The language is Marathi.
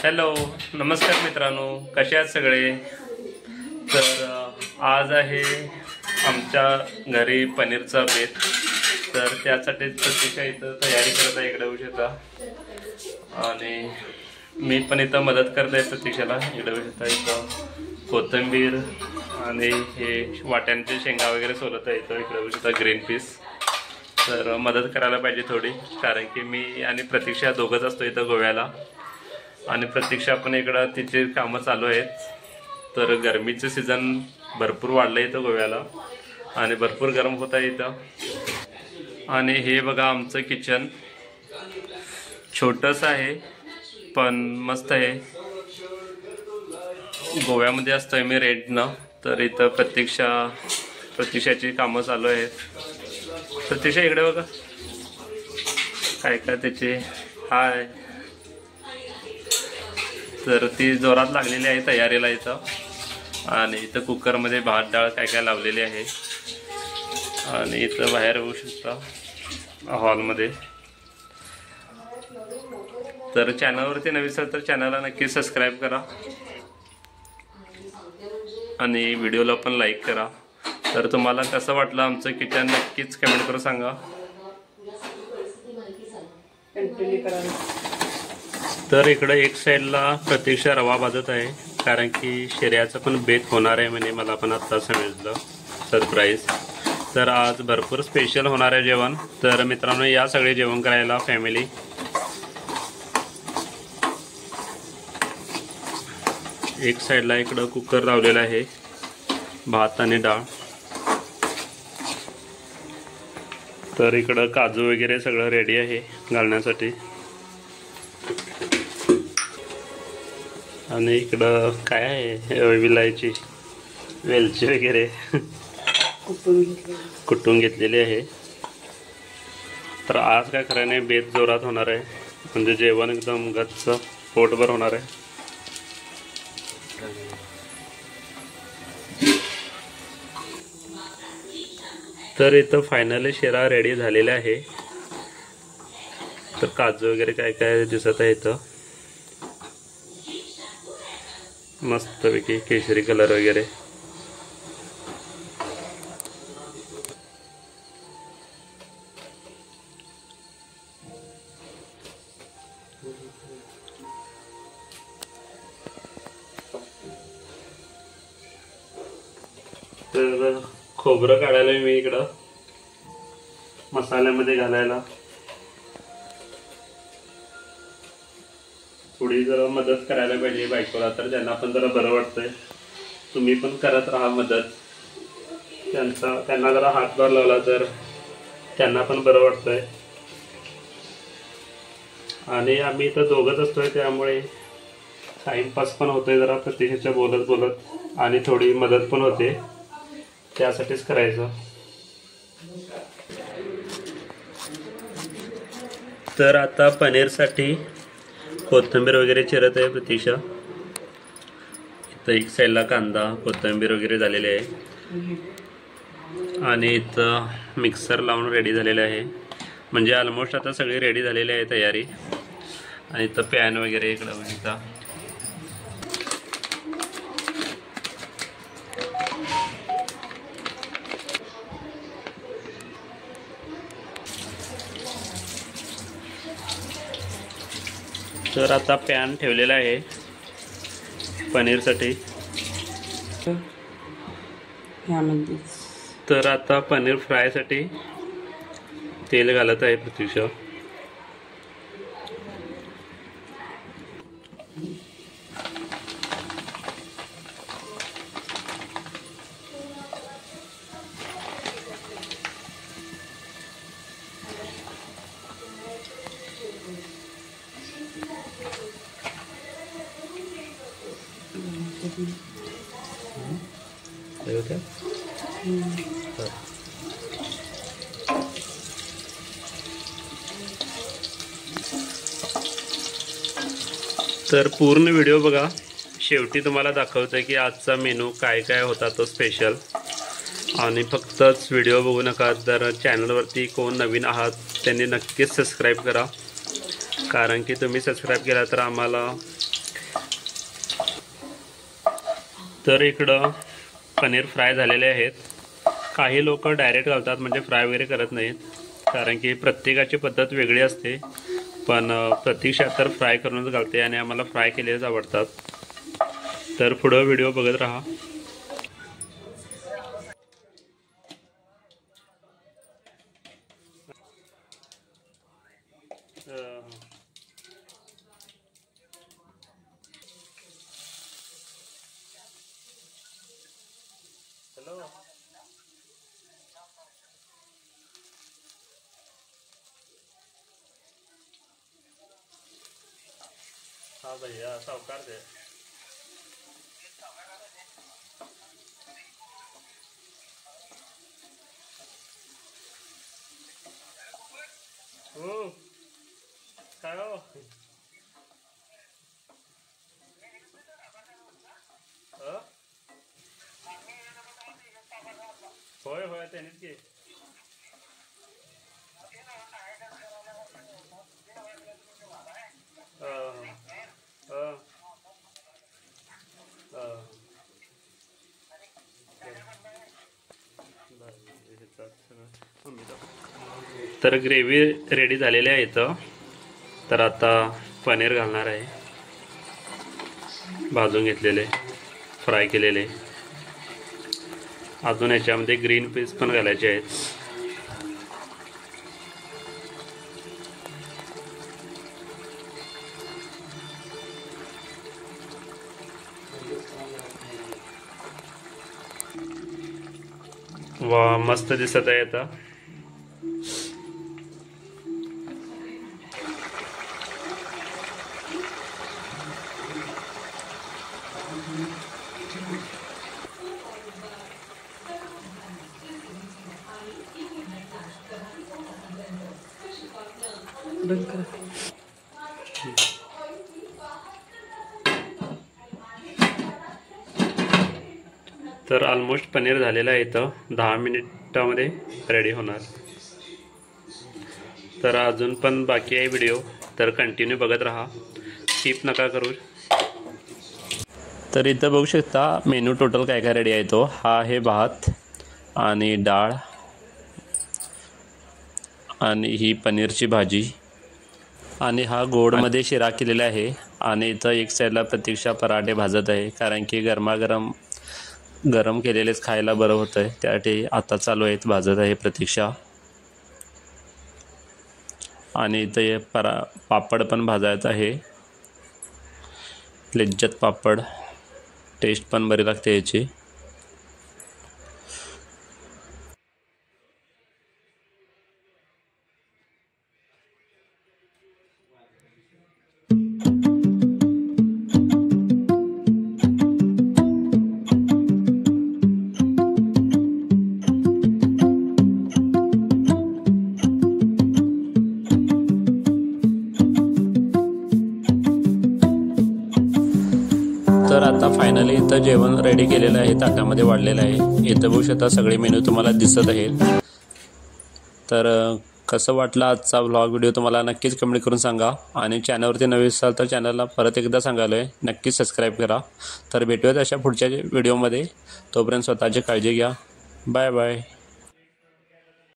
हॅलो, नमस्कार मित्रांनो, कसे आहात सगळे? तर आज आहे आमच्या घरी पनीरचा बेत. तर त्यासाठी प्रतीक्षा इथं तयारी करत आहे, इकडे उशिरा. आणि मी पण इथं मदत करत आहे प्रतीक्षाला. इकडे उशिरा इथं कोथिंबीर आणि हे वाट्यांचे शेंगा वगैरे सोलत आहे इथं. इकडे उशिरा ग्रीन पीस. तर मदत करायला पाहिजे थोडी, कारण की मी आणि प्रतीक्षा दोघंच असतो इथं गोव्याला. आणि प्रतीक्षा पण इकडं तिचे कामं चालू आहेत. तर गरमीचं सीझन भरपूर वाढलं इथं गोव्याला आणि भरपूर गरम होत आहे इथं. आणि हे बघा आमचं किचन छोटंसं आहे पण मस्त आहे. गोव्यामध्ये असतोय मी रेंटनं. तर इथं प्रतीक्षाची कामं चालू आहेत. प्रतीक्षा इकडे बघा काय काय त्याचे हाय. तर ती जोरात लागलेली आहे तयारीला इथं. आणि इथं कुकरमध्ये भात डाळ काय काय लावलेली आहे. आणि इथं बाहेर होऊ शकता हॉलमध्ये. तर चॅनलवरती नवीन असेल तर चॅनलला नक्की सबस्क्राईब करा आणि व्हिडिओला पण लाईक करा. तर तुम्हाला कसं वाटलं आमचं किचन नक्कीच कमेंट करून सांगा. तर इकडं एक साईडला प्रतीक्षा रवा भाजत आहे, कारण की शेऱ्याचं पण बेत होणार आहे म्हणे. मला पण आत्ता समजलं, सरप्राईज. तर आज भरपूर स्पेशल होणार आहे जेवण. तर मित्रांनो या सगळे जेवण करायला फॅमिली. एक साईडला इकडं कुकर लावलेला आहे भात आणि डाळ. तर इकडं काजू वगैरे सगळं रेडी आहे घालण्यासाठी. आणि इकडं काय आहे विलायची वेलची वगैरे कुटून घेतलेली आहे. तर आज काय खरं नाही, बेत जोरात होणार आहे. म्हणजे जेवण एकदम गच्च पोटभर होणार आहे. तर इथं फायनली शिरा रेडी झालेला आहे. तर काजू वगैरे काय काय दिसत आहे इथं. मस्तपैकी केशरी कलर वगैरे. तर खोबरं काढायला मी इकडं मसाल्यामध्ये घालायला. थोडी जरा मदत करायला पाहिजे बायकोला, तर त्यांना पण जरा बरं वाटतंय. तुम्ही पण करत राहा मदत. त्यांना जरा हातभार लावला तर त्यांना पण बरं वाटतंय. आणि आम्ही इथं दोघंच असतोय, त्यामुळे टाइमपास पण होतोय जरा प्रत्येकाच्या बोलत बोलत. आणि थोडी मदत पण होते, त्यासाठीच करायचं. तर आता पनीरसाठी कोथिंबीर वगैरे चिरत आहे प्रतीक्षा. इथं एक साईडला कांदा कोथिंबीर वगैरे झालेले आहे. आणि इथं मिक्सर लावून रेडी झालेले आहे. म्हणजे ऑलमोस्ट आता सगळी रेडी झालेली आहे तयारी. आणि इथं पॅन वगैरे इकडं बघितला. तर आता पॅन ठेवलेला आहे पनीरसाठी. तर आता पनीर फ्रायसाठी तेल घालत आहे प्रतीक्षा. तर पूर्ण व्हिडिओ बघा. शेवटी तुम्हाला दाखवतं की आजचा मेनू काय काय होता तो स्पेशल. आणि फक्तच व्हिडिओ बघू नका. जर चॅनलवरती कोण नवीन आहात त्यांनी नक्कीच सबस्क्राईब करा, कारण की तुम्ही सबस्क्राईब केला तर आम्हाला तर इकडं पनीर फ्राय झालेले आहेत. काही लोक डायरेक्ट घालतात, म्हणजे फ्राय वगैरे करत नाहीत, कारण की प्रत्येकाची पद्धत वेगळी असते. पण प्रतीक्षा तर फ्राय करूनच घालते आणि आम्हाला फ्राय केलेलेच आवडतात. तर पुढं व्हिडिओ बघत राहा. हॅलो, हाँ भैया सावकार दे. हो काय हो. होय होय त्यानेच की. तर ग्रेव्ही रेडी झालेली आहे इथं. तर आता पनीर घालणार आहे, भाजून घेतलेले, फ्राय केलेले. अजून याच्यामध्ये ग्रीन पीस पण घालायचे आहेत. वा मस्त दिसत आहे आता. तर ऑलमोस्ट पनीर झालेलं आहे. इथं 10 मिनिटामध्ये रेडी होणार. तर अजून पण बाकी आहे व्हिडिओ, तर कंटिन्यू बघत राहा, स्किप नका करू. तर इथं बघू शकता मेनू टोटल काय काय रेडी आहे. तो हा आहे भात आणि डाळ आणि ही पनीरची भाजी आणि हा गोडमध्ये शिरा केलेला आहे. आणि इथं एक साईडला प्रतीक्षा पराठे भाजत आहे, कारण की गरम केलेलेच खायला बरं होतं आहे, त्यासाठी आता चालू आहेत भाजत आहे प्रतीक्षा. आणि इथं पापड पण भाजायचं आहे, लिज्जत पापड. टेस्ट पण बरी लागते याची. तर आता फायनली इथं जेवण रेडी केलेलं आहे, ताटामध्ये वाढलेलं आहे. इथं बघू शकता सगळे मेनू तुम्हाला दिसत आहेत. तर कसं वाटलं आजचा व्हिडिओ तुम्हाला नक्कीच कमेंट करून सांगा. आणि चॅनलवरती नवीन असाल तर चॅनलला परत एकदा सांगायला आहे, नक्कीच सबस्क्राईब करा. तर भेटूयात अशा पुढच्या व्हिडिओमध्ये. तोपर्यंत स्वतःची काळजी घ्या. Bye bye.